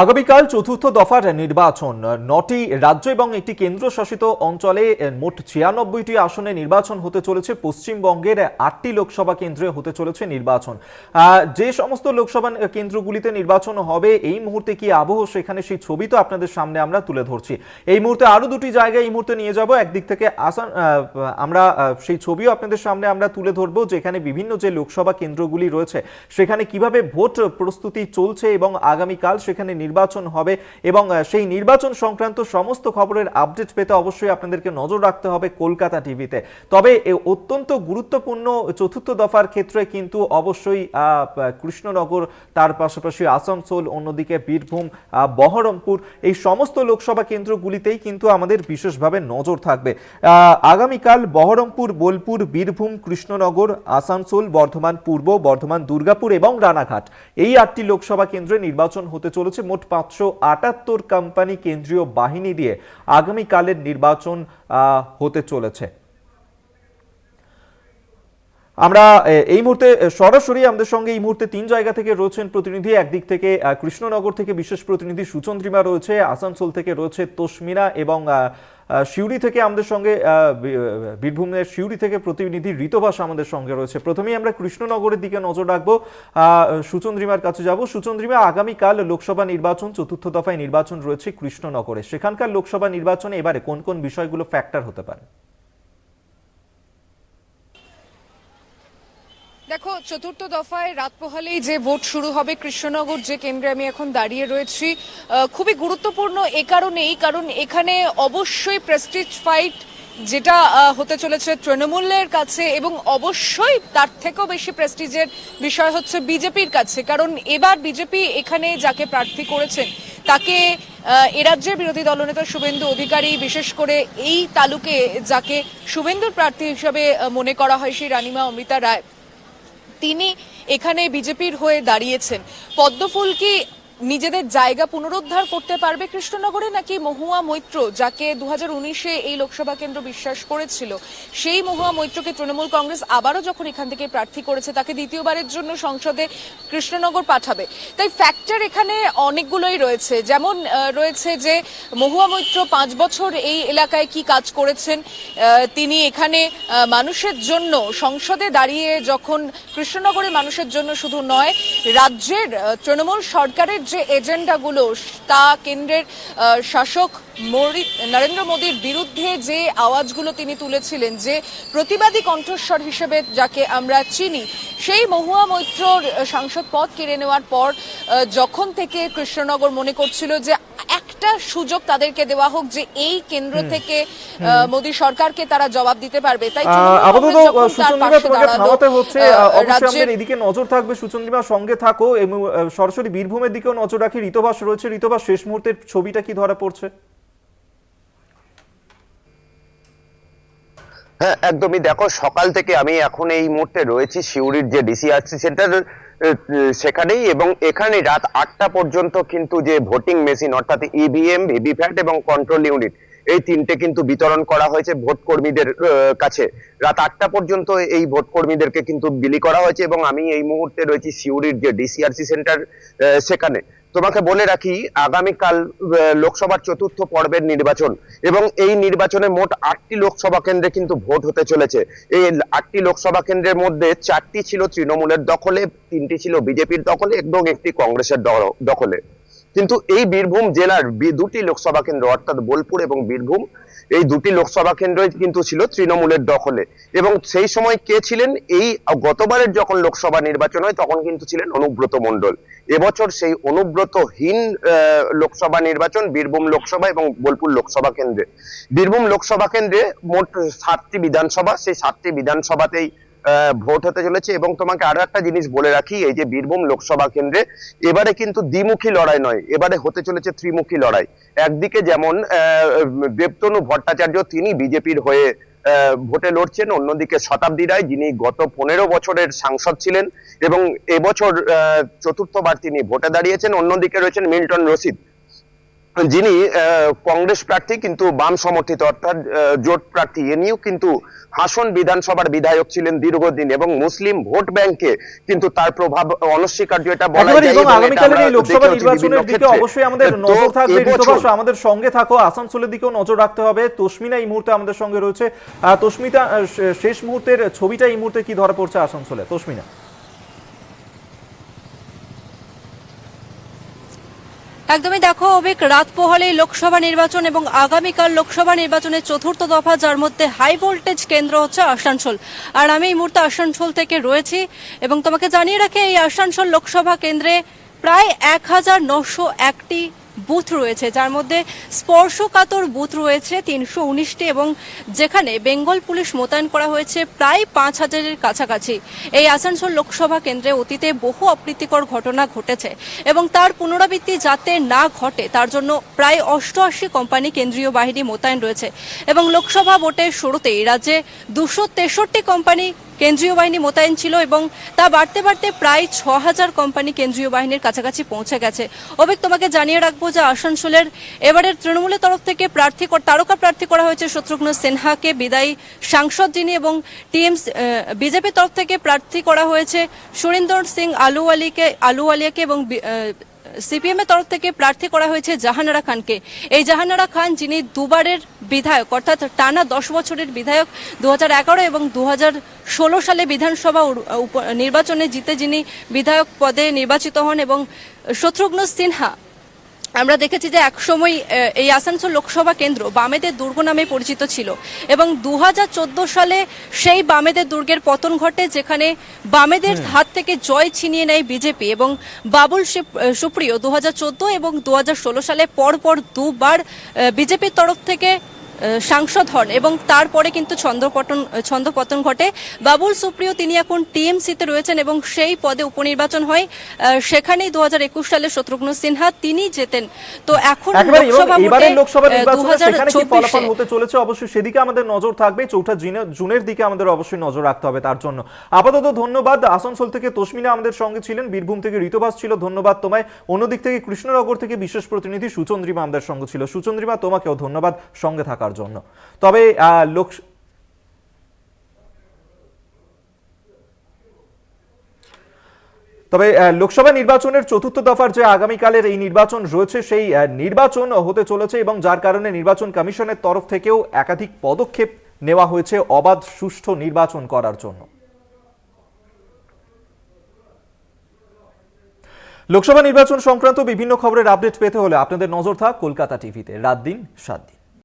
আগামীকাল চতুর্থ দফার নির্বাচন। ৯টি রাজ্য এবং একটি কেন্দ্রশাসিত অঞ্চলে মোট ৯৬টি আসনে নির্বাচন হতে চলেছে। পশ্চিমবঙ্গের ৮টি লোকসভা কেন্দ্রে হতে চলেছে নির্বাচন। যে সমস্ত লোকসভা কেন্দ্রগুলিতে নির্বাচন হবে এই মুহূর্তে কি আবহ, সেখানে সেই ছবি তো আপনাদের সামনে আমরা তুলে ধরছি। এই মুহূর্তে আরো দুটি জায়গায় এই মুহূর্তে নিয়ে যাব। একদিক থেকে আমরা সেই ছবিও আপনাদের সামনে আমরা তুলে ধরবো, যেখানে বিভিন্ন যে লোকসভা কেন্দ্রগুলি রয়েছে সেখানে কিভাবে ভোট প্রস্তুতি চলছে এবং আগামীকাল সেখানে নির্বাচন হবে এবং সেই নির্বাচন সংক্রান্ত সমস্ত খবরের আপডেট পেতে অবশ্যই আপনাদেরকে নজর রাখতে হবে কলকাতা টিভিতে। তবে অত্যন্ত গুরুত্বপূর্ণ চতুর্থ দফার ক্ষেত্রে কিন্তু অবশ্যই কৃষ্ণনগর, তার পাশাপাশি আসানসোল, অন্যদিকে বীরভূম, বহরমপুর, এই সমস্ত লোকসভা কেন্দ্রগুলিতেই কিন্তু আমাদের বিশেষভাবে নজর থাকবে। আগামীকাল বহরমপুর, বোলপুর, বীরভূম, কৃষ্ণনগর, আসানসোল, বর্ধমান পূর্ব, বর্ধমান দুর্গাপুর এবং রানাঘাট, এই ৮টি লোকসভা কেন্দ্রে নির্বাচন হতে চলেছে। মোট ৫৭৮ কোম্পানি কেন্দ্রীয় বাহিনী দিয়ে আগামীকালের নির্বাচন হতে চলেছে। আমরা এই মুহূর্তে সরাসরি আমাদের সঙ্গে এই মুহূর্তে ৩ জায়গা থেকে রয়েছেন প্রতিনিধি। একদিক থেকে কৃষ্ণনগর থেকে বিশেষ প্রতিনিধি সুচন্দ্রিমা রয়েছে, আসানসোল থেকে রয়েছে তসমিনা এবং সিউড়ি থেকে আমাদের সঙ্গে, বীরভূমের সিউড়ি থেকে প্রতিনিধি ঋতবাস আমাদের সঙ্গে রয়েছে। প্রথমেই আমরা কৃষ্ণনগরের দিকে নজর রাখবো, সুচন্দ্রিমার কাছে যাব। সুচন্দ্রিমা, আগামীকাল লোকসভা নির্বাচন, চতুর্থ দফায় নির্বাচন রয়েছে কৃষ্ণনগরে। সেখানকার লোকসভা নির্বাচনে এবারে কোন কোন বিষয়গুলো ফ্যাক্টর হতে পারে? দেখো, চতুর্থ দফায় রাত পোহালেই যে ভোট শুরু হবে কৃষ্ণনগর যে কেন্দ্রে আমি এখন দাঁড়িয়ে রয়েছি, খুবই গুরুত্বপূর্ণ কারণ এখানে অবশ্যই প্রেস্টিজ ফাইট যেটা হতে চলেছে তৃণমূলের কাছে, এবং অবশ্যই তার থেকেও বেশি প্রেস্টিজের বিষয় হচ্ছে বিজেপির কাছে। কারণ এবার বিজেপি এখানে যাকে প্রার্থী করেছেন তাকে এ রাজ্যের বিরোধী দলনেতা শুভেন্দু অধিকারী, বিশেষ করে এই তালুকে যাকে শুভেন্দুর প্রার্থী হিসেবে মনে করা হয়, সেই রানিমা অমৃতা রায়, তিনি এখানে বিজেপির হয়ে দাঁড়িয়েছেন। পদ্মফুল কি নিজেদের জায়গা পুনরুদ্ধার করতে পারবে কৃষ্ণনগরে, নাকি মহুয়া মৈত্র, যাকে 2019-এ এই লোকসভা কেন্দ্র বিশ্বাস করেছিল, সেই মহুয়া মৈত্রকে তৃণমূল কংগ্রেস আবারও যখন এখান থেকে প্রার্থী করেছে তাকে দ্বিতীয়বারের জন্য সংসদে কৃষ্ণনগর পাঠাবে? তাই ফ্যাক্টর এখানে অনেকগুলোই রয়েছে। যেমন রয়েছে যে মহুয়া মৈত্র 5 বছর এই এলাকায় কি কাজ করেছেন, তিনি এখানে মানুষের জন্য সংসদে দাঁড়িয়ে যখন কৃষ্ণনগরের মানুষের জন্য শুধু নয়, রাজ্যের তৃণমূল সরকারের যে এজেন্ডাগুলো, তা কেন্দ্রের শাসক নরেন্দ্র মোদীর বিরুদ্ধে যে আওয়াজগুলো তিনি তুলেছিলেন, যে প্রতিবাদী কণ্ঠস্বর হিসেবে যাকে আমরা চিনি, সেই মহুয়া মৈত্রর সাংসদ পদ কেড়ে নেওয়ার পর যখন থেকে কৃষ্ণনগর মনে করছিল যে একটা সুযোগ তাদেরকে দেওয়া হোক, যে এই কেন্দ্র থেকে মোদী সরকারকে তারা জবাব দিতে পারবে। তাই রাজ্যের এদিকে নজর থাকবে। সুচন্দ্রিমা, সঙ্গে থাকো। সরাসরি বীরভূমের দিকেও নজর রাখি। ঋতবাস রয়েছে। ঋতবাস, শেষ মুহূর্তের ছবিটা কি ধরা পড়ছে? হ্যাঁ, একদমই। দেখো, সকাল থেকে আমি এখন এই মুহূর্তে রয়েছি সিউড়ির যে ডিসিআরসি সেন্টার সেখানেই, এবং এখানে রাত 8টা পর্যন্ত কিন্তু যে ভোটিং মেশিন, অর্থাৎ ইভিএম, ভিভিপ্যাট এবং কন্ট্রোল ইউনিট, এই তিনটে কিন্তু বিতরণ করা হয়েছে ভোট কর্মীদের কাছে। রাত 8টা পর্যন্ত এই ভোট কর্মীদেরকে কিন্তু বিলি করা হয়েছে, এবং আমি এই মুহূর্তে রয়েছি সিউড়ির যে ডিসিআরসি সেন্টার সেখানে। তোমাকে বলে রাখি, আগামীকাল লোকসভার চতুর্থ পর্বের নির্বাচন, এবং এই নির্বাচনে মোট 8টি লোকসভা কেন্দ্রে কিন্তু ভোট হতে চলেছে। এই 8টি লোকসভা কেন্দ্রের মধ্যে 4টি ছিল তৃণমূলের দখলে, 3টি ছিল বিজেপির দখলে এবং 1টি কংগ্রেসের দখলে। কিন্তু এই বীরভূম জেলার 2টি লোকসভা কেন্দ্র, অর্থাৎ বোলপুর এবং বীরভূম, এই 2টি লোকসভা কেন্দ্রই কিন্তু ছিল তৃণমূলের দখলে। এবং সেই সময় কে ছিলেন? এই গতবারের যখন লোকসভা নির্বাচন হয় তখন কিন্তু ছিলেন অনুব্রত মণ্ডল। এবছর সেই অনুব্রতহীন লোকসভা নির্বাচন বীরভূম লোকসভা এবং বোলপুর লোকসভা কেন্দ্রে। বীরভূম লোকসভা কেন্দ্রে মোট 7টি বিধানসভা, সেই 7টি বিধানসভাতেই ভোট হতে চলেছে। এবং তোমাকে আরো একটা জিনিস বলে রাখি, এই যে বীরভূম লোকসভা কেন্দ্রে এবারে কিন্তু দ্বিমুখী লড়াই নয়, এবারে হতে চলেছে ত্রিমুখী লড়াই। একদিকে যেমন দেবতনু ভট্টাচার্য, তিনি বিজেপির হয়ে ভোটে লড়ছেন, অন্যদিকে শতাব্দী রায়, যিনি গত 15 বছরের সাংসদ ছিলেন এবং এবছর চতুর্থবার তিনি ভোটে দাঁড়িয়েছেন, অন্যদিকে রয়েছেন মিল্টন রশিদ। যিনি কংগ্রেস প্রার্থী কিন্তু বাম সমর্থিত অর্থাৎ জোট প্রার্থী, এ নিয়েও কিন্তু হাসন বিধানসভার বিধায়ক ছিলেন দীর্ঘদিন এবং মুসলিম ভোট ব্যাংকে কিন্তু তার প্রভাব অনস্বীকার্য, এটা বলা একেবারে। যায়। এবং এবং এটা আগামীকালের আমরা এই লোকসভা দেখেওছি নির্বাচনের বিভিন্ন দিকে ক্ষেত্রে। অবশ্যই আমাদের তো নজর থাকবে। এবছর ঋতুবাস, আমাদের সঙ্গে থাকো, আসানসোলের দিকেও নজর রাখতে হবে। তসমিনা এই মুহূর্তে আমাদের সঙ্গে রয়েছে। তসমিতা, শেষ মুহূর্তের ছবিটা এই মুহূর্তে কি ধরা পড়ছে আসানসোলে? তসমিনা। একদমই। দেখো অবিক, রাত পোহালে লোকসভা নির্বাচন এবং আগামীকাল লোকসভা নির্বাচনের চতুর্থ দফা, যার মধ্যে হাই ভোল্টেজ কেন্দ্র হচ্ছে আসানসোল। আর আমি এই মুহূর্তে আসানসোল থেকে রয়েছি এবং তোমাকে জানিয়ে রাখি, এই আসানসোল লোকসভা কেন্দ্রে প্রায় 1901টি বুথ রয়েছে, যার মধ্যে স্পর্শকাতর বুথ রয়েছে 319টি এবং যেখানে বেঙ্গল পুলিশ মোতায়েন করা হয়েছে প্রায় 5000-এর কাছাকাছি। এই আসানসোল লোকসভা কেন্দ্রে অতীতে বহু অপ্রীতিকর ঘটনা ঘটেছে এবং তার পুনরাবৃত্তি যাতে না ঘটে তার জন্য প্রায় 88 কোম্পানি কেন্দ্রীয় বাহিনী মোতায়েন রয়েছে এবং লোকসভা ভোটের শুরুতেই রাজ্যে 263 কোম্পানি কেন্দ্রীয় বাহিনী মোতায়েন ছিল এবং তা বাড়তে বাড়তে প্রায় 6000 কোম্পানি কেন্দ্রীয় বাহিনীর কাছাকাছি পৌঁছে গেছে। অভিক, তোমাকে জানিয়ে রাখবো যে আসানসোলের এবারের তৃণমূলের তরফ থেকে তারকা প্রার্থী করা হয়েছে শত্রুঘ্ন সিনহাকে, বিদায়ী সাংসদ যিনি, এবং বিজেপির তরফ থেকে প্রার্থী করা হয়েছে সুরিন্দর সিং আলুওয়ালিয়াকে এবং সিপিএম এর তরফ থেকে প্রার্থী করা হয়েছে জাহানারা খানকে। এই জাহানারা খান যিনি দুবারের বিধায়ক, অর্থাৎ টানা 10 বছরের বিধায়ক, 2011 এবং 2016 সালে বিধানসভা নির্বাচনে জিতে যিনি বিধায়ক পদে নির্বাচিত হন। এবং শত্রুঘ্ন সিনহা, আমরা দেখেছি যে একসময় এই আসানসোল লোকসভা কেন্দ্র বামেদের দুর্গ নামে পরিচিত ছিল এবং 2014 সালে সেই বামেদের দুর্গের পতন ঘটে, যেখানে বামেদের হাত থেকে জয় ছিনিয়ে নেয় বিজেপি এবং বাবুল সুপ্রিয় 2014 এবং 2016 সালে পরপর দুবার বিজেপির তরফ থেকে সাংসদ হন এবং তারপরে কিন্তু ছন্দপতন ঘটে। বাবুল সুপ্রিয় তিনি এখন টিএমসিতে রয়েছেন এবং সেই পদে উপনির্বাচন হয়, সেখানেই 2021 সালে শত্রুঘ্ন সিনহা তিনি জেতেন। তো এখন লোকসভা নির্বাচনে সেখানে কি ফলাফল হতে চলেছে অবশ্যই সেদিকে আমাদের নজর থাকবে। 4 জুনের দিকে আমাদের অবশ্যই নজর রাখতে হবে তার জন্য। আপাতত ধন্যবাদ। আসানসোল থেকে তসমিনা আমাদের সঙ্গে ছিলেন, বীরভূম থেকে ঋতুবাস ছিল, ধন্যবাদ তোমায়। অন্যদিক থেকে কৃষ্ণনগর থেকে বিশেষ প্রতিনিধি সুচন্দ্রিমা আমাদের সঙ্গে ছিল। সুচন্দ্রিমা, তোমাকেও ধন্যবাদ সঙ্গে থাকার জন্য। তবে লোকসভা নির্বাচনের চতুর্থ দফার যে আগামীকালের এই নির্বাচন রয়েছে, সেই নির্বাচন হতে চলেছে এবং যার কারণে নির্বাচন কমিশনের তরফ থেকেও একাধিক পদক্ষেপ নেওয়া হয়েছে অবাধ সুষ্ঠু নির্বাচন করার জন্য। লোকসভা নির্বাচন সংক্রান্ত বিভিন্ন খবরের আপডেট পেতে হলে আপনাদের নজর থাক কলকাতা টিভিতে রাত দিন 7 দিন।